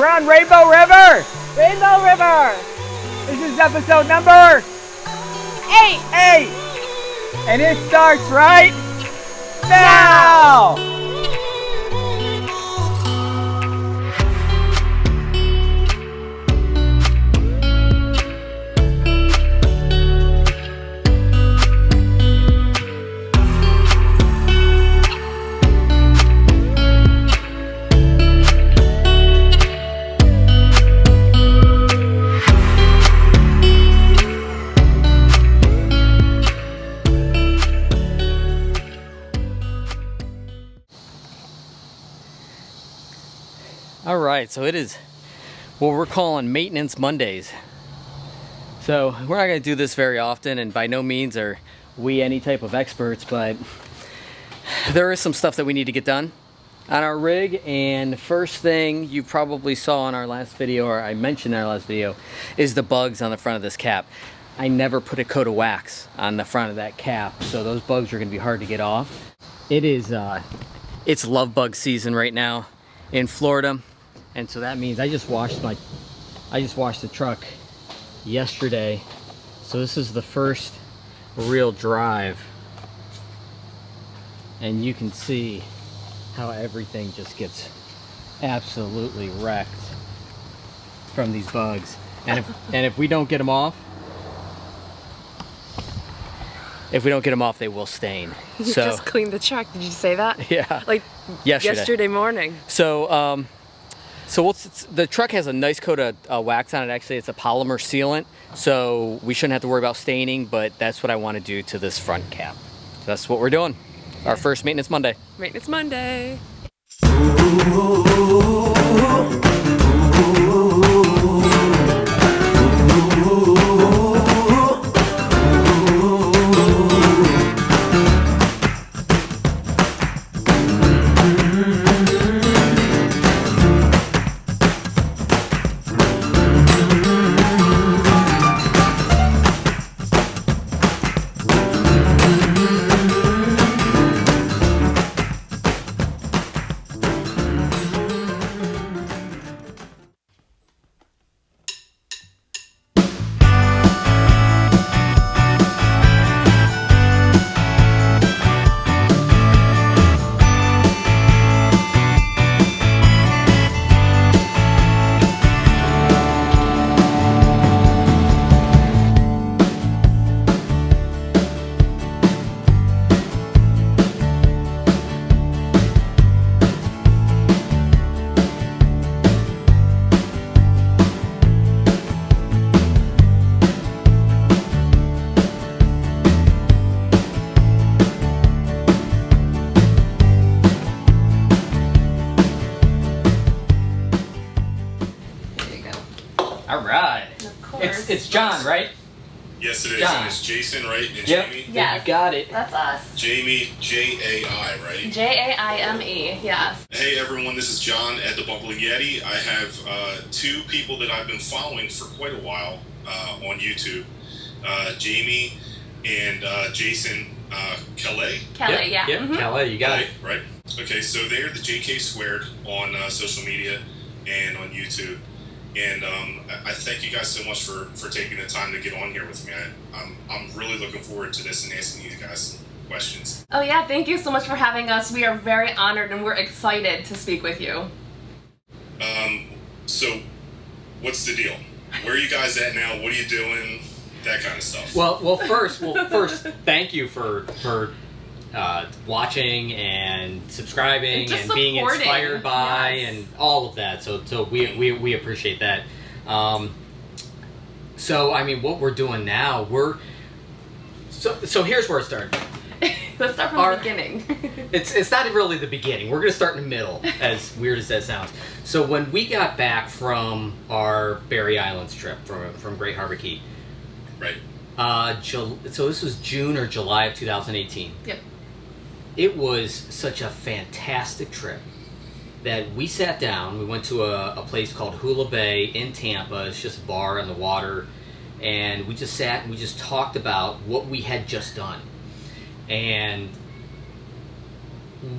We're on Rainbow River! Rainbow River! This is episode number 8! And it starts right now! All right, so it is what we're calling Maintenance Mondays. So we're not going to do this very often, and by no means are we any type of experts, but there is some stuff that we need to get done on our rig. And the first thing you probably saw in our last video, or I mentioned in our last video, is the bugs on the front of this cap. I never put a coat of wax on the front of that cap, so those bugs are going to be hard to get off. It's love bug season right now in Florida. And so that means I just washed the truck yesterday. So this is the first real drive. And you can see how everything just gets absolutely wrecked from these bugs. And if we don't get them off, they will stain. You just cleaned the truck. Did you say that? Yeah. Like yesterday morning. So the truck has a nice coat of wax on it. Actually, it's a polymer sealant, so we shouldn't have to worry about staining, but that's what I want to do to this front cap. So that's what we're doing. Our first Maintenance Monday. Maintenance Monday. It's John, right? Yes, it is. John. And it's Jason, right? And Yep. Jamie? Yes. You got it. That's us. Jamie, J-A-I, right? J-A-I-M-E, yes. Hey, everyone, this is John at the Bumbling Yeti. I have two people that I've been following for quite a while on YouTube. Jamie and Jason Kallay. Kallay, yeah. Yep. Mm-hmm. Kallay, you got it. Right. Okay, so they're the JK Squared on social media and on YouTube. And I thank you guys so much for taking the time to get on here with me. I'm really looking forward to this and asking you guys some questions. Oh yeah, thank you so much for having us. We are very honored and we're excited to speak with you. So what's the deal? Where are you guys at now? What are you doing? That kind of stuff. Well, first, thank you for watching and subscribing and being inspired by and all of that. So we appreciate that. So I mean, what we're doing now, so here's where it started. Let's start from the beginning. It's not really the beginning. We're gonna start in the middle, as weird as that sounds. So when we got back from our Berry Islands trip from Great Harbor Key, right? So this was June or July of 2018. Yep. It was such a fantastic trip that we sat down. We went to a place called Hula Bay in Tampa. It's just a bar on the water. And we just sat and we just talked about what we had just done. And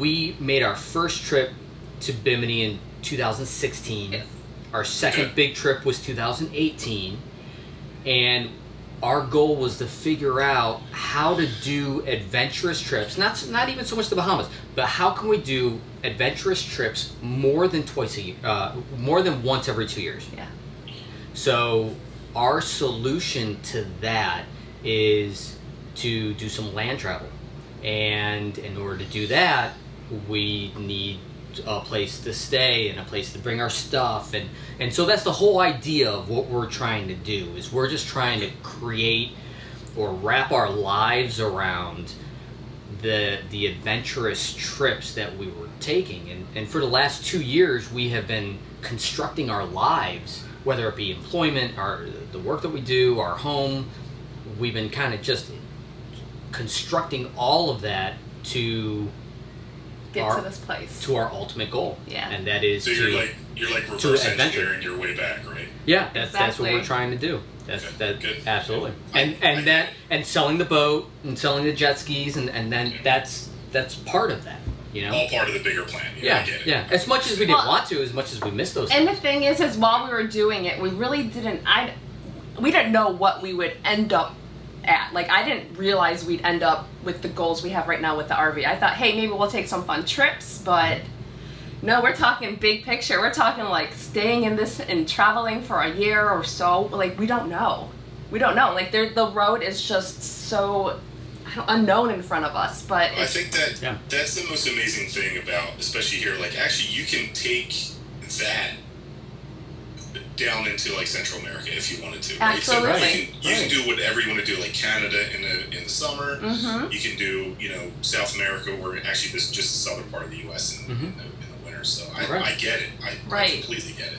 we made our first trip to Bimini in 2016. Yes. Our second big trip was 2018, and our goal was to figure out how to do adventurous trips. Not even so much the Bahamas, but how can we do adventurous trips more than more than once every 2 years? Yeah. So our solution to that is to do some land travel, and in order to do that, we need a place to stay and a place to bring our stuff, and so that's the whole idea of what we're trying to do. Is we're just trying to create or wrap our lives around the adventurous trips that we were taking, and for the last 2 years we have been constructing our lives, whether it be employment, the work that we do, our home. We've been kind of just constructing all of that to get to this place, to our ultimate goal. Yeah. And that is so you're like reverse engineering your way back, right? Yeah, that's what we're trying to do. Good. Absolutely. And selling the boat and selling the jet skis, and then that's part of that. All part of the bigger plan. I get it. Yeah. As much as we didn't want to, as much as we missed those and things. the thing is while we were doing it, we really we didn't know what we would end up at. Like, I didn't realize we'd end up with the goals we have right now with the RV. I thought, hey, maybe we'll take some fun trips, but no, we're talking big picture. We're talking like staying in this and traveling for a year or so. Like, we don't know. Like, the road is just so unknown in front of us. But I think that's the most amazing thing about, especially here. Like, actually, you can take that down into like Central America if you wanted to. Right? Absolutely. So you can do whatever you want to do, like Canada in the summer. Mm-hmm. You can do South America, where actually this is just the southern part of the U.S. in the winter. So I get it. I completely get it.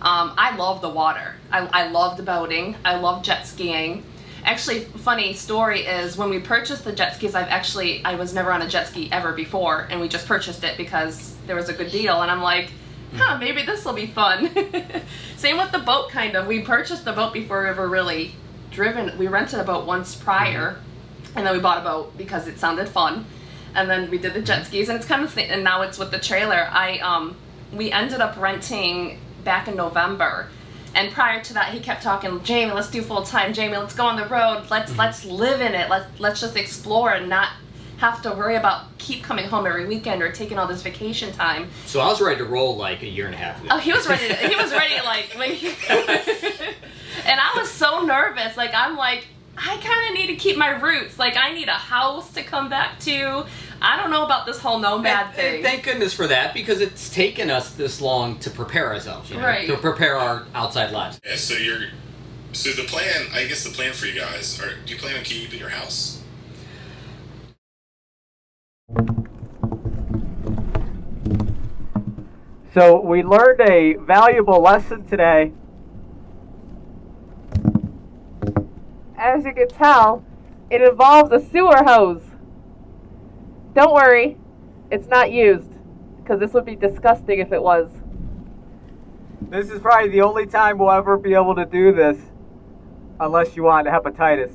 I love the water. I loved boating. I love jet skiing. Actually, funny story is when we purchased the jet skis, I was never on a jet ski ever before, and we just purchased it because there was a good deal, and I'm like, maybe this will be fun. Same with the boat, kind of. We purchased the boat before we ever really driven. We rented a boat once prior, and then we bought a boat because it sounded fun, and then we did the jet skis, and it's kind of, and now it's with the trailer. We ended up renting back in November, and prior to that, he kept talking, Jamie, let's do full time. Jamie, let's go on the road. Let's live in it. Let's just explore and not have to worry about keep coming home every weekend or taking all this vacation time. So I was ready to roll like a year and a half ago. Oh, he was ready like when he and I was so nervous. Like, I'm like, I kind of need to keep my roots. Like, I need a house to come back to. I don't know about this whole nomad thing. And thank goodness for that, because it's taken us this long to prepare ourselves, to prepare our outside lives. Yeah, so the plan, I guess the plan for you guys, do you plan on keeping your house? So we learned a valuable lesson today. As you can tell, it involves a sewer hose. Don't worry, it's not used, because this would be disgusting if it was. This is probably the only time we'll ever be able to do this, unless you want hepatitis.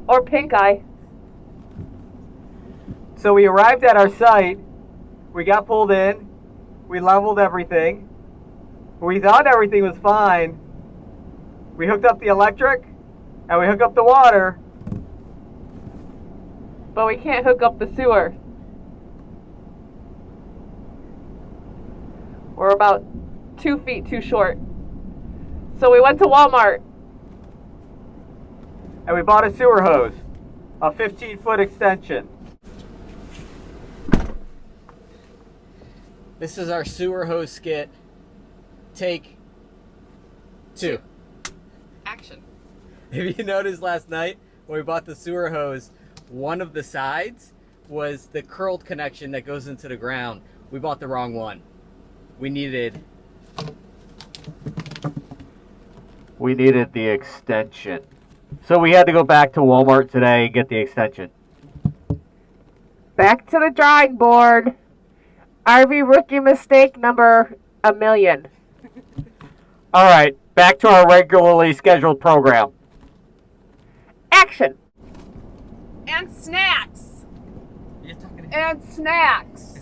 Or pink eye. So we arrived at our site, we got pulled in, we leveled everything, we thought everything was fine, we hooked up the electric, and we hooked up the water. But we can't hook up the sewer. We're about 2 feet too short. So we went to Walmart. And we bought a sewer hose, a 15-foot extension. This is our sewer hose skit. Take 2. Action. If you noticed last night when we bought the sewer hose, one of the sides was the curled connection that goes into the ground. We bought the wrong one. We needed the extension. So we had to go back to Walmart today and get the extension. Back to the drawing board. RV rookie mistake number 1,000,000. All right, back to our regularly scheduled program. Action. And snacks. And snacks.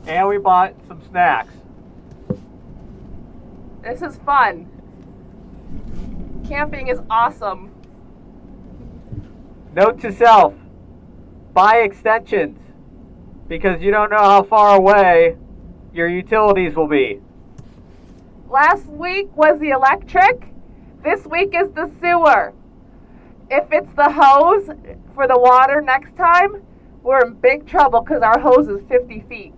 And we bought some snacks. This is fun. Camping is awesome. Note to self, buy extensions because you don't know how far away your utilities will be. Last week was the electric. This week is the sewer. If it's the hose for the water next time, we're in big trouble because our hose is 50 feet.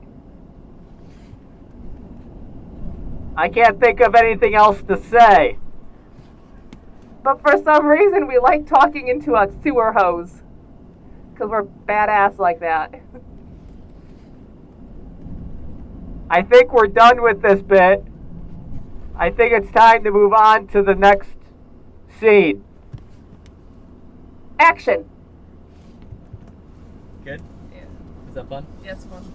I can't think of anything else to say. But for some reason, we like talking into a sewer hose because we're badass like that. I think we're done with this bit. I think it's time to move on to the next scene. Action. Good? Yeah. Is that fun? Yes, fun.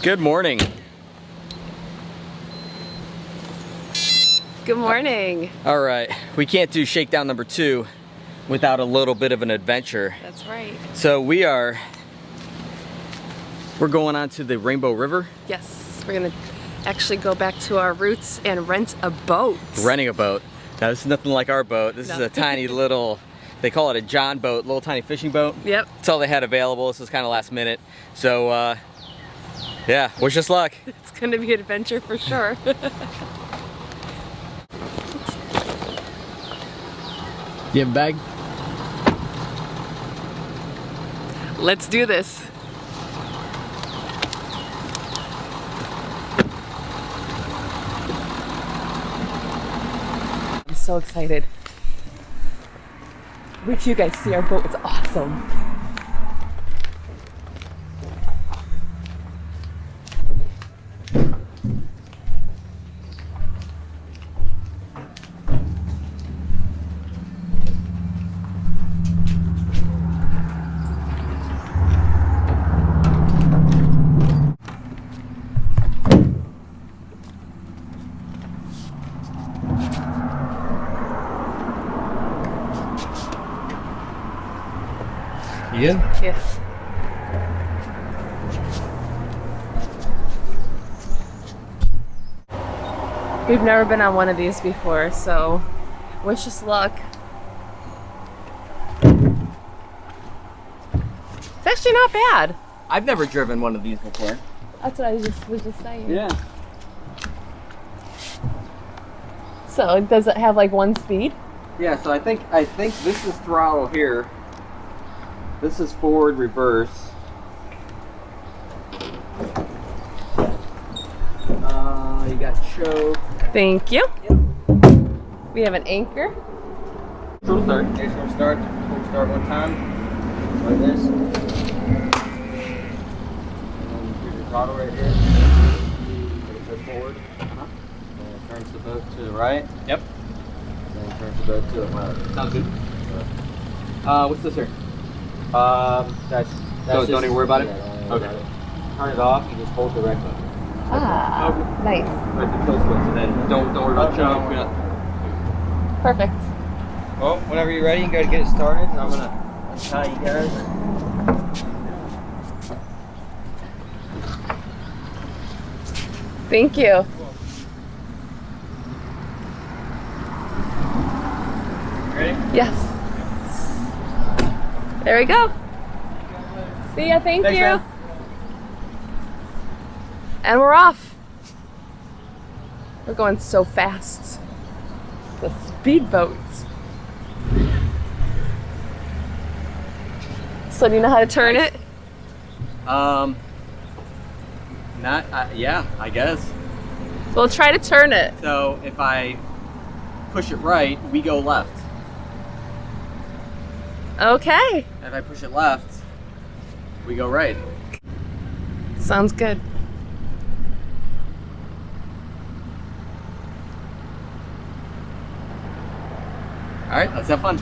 Good morning. Good morning. All right, we can't do shakedown number 2 without a little bit of an adventure. That's right. So we're going on to the Rainbow River. Yes, we're gonna actually go back to our roots and rent a boat. Renting a boat. Now this is nothing like our boat. This is No. a tiny little, they call it a John boat, little tiny fishing boat. Yep. That's all they had available. This was kind of last minute. So yeah, wish us luck. It's gonna be an adventure for sure. Do you have a bag? Let's do this. I'm so excited. Wait till you guys see our boat. It's awesome. You in? Yes. We've never been on one of these before, so wish us luck. It's actually not bad. I've never driven one of these before. That's what I was just saying. Yeah. So does it have like one speed? Yeah, so I think this is throttle here. This is forward, reverse. You got choke. Thank you. We have an anchor. Full start. Okay, so we'll start. We'll start one time. Like this. And then here's your throttle right here. Put it forward. And it turns the boat to the right. Yep. And then it turns the boat to the left. Sounds good. What's this here? That's Don't even worry about it? Yeah, don't worry Okay. about it. Turn it off, you just hold the rec button. Ah, nice. Like the kill switch, and then don't worry about Okay. choke. Perfect. Well, whenever you're ready, you gotta get it started, and I'm gonna untie you guys. Thank you. Ready? Yes. There we go. See ya, thank Thanks, you. man. And we're off. We're going so fast. The speedboats. So do you know how to turn it? Yeah, I guess. We'll try to turn it. So if I push it right, we go left. Okay. If I push it left, we go right. Sounds good. All right, let's have fun.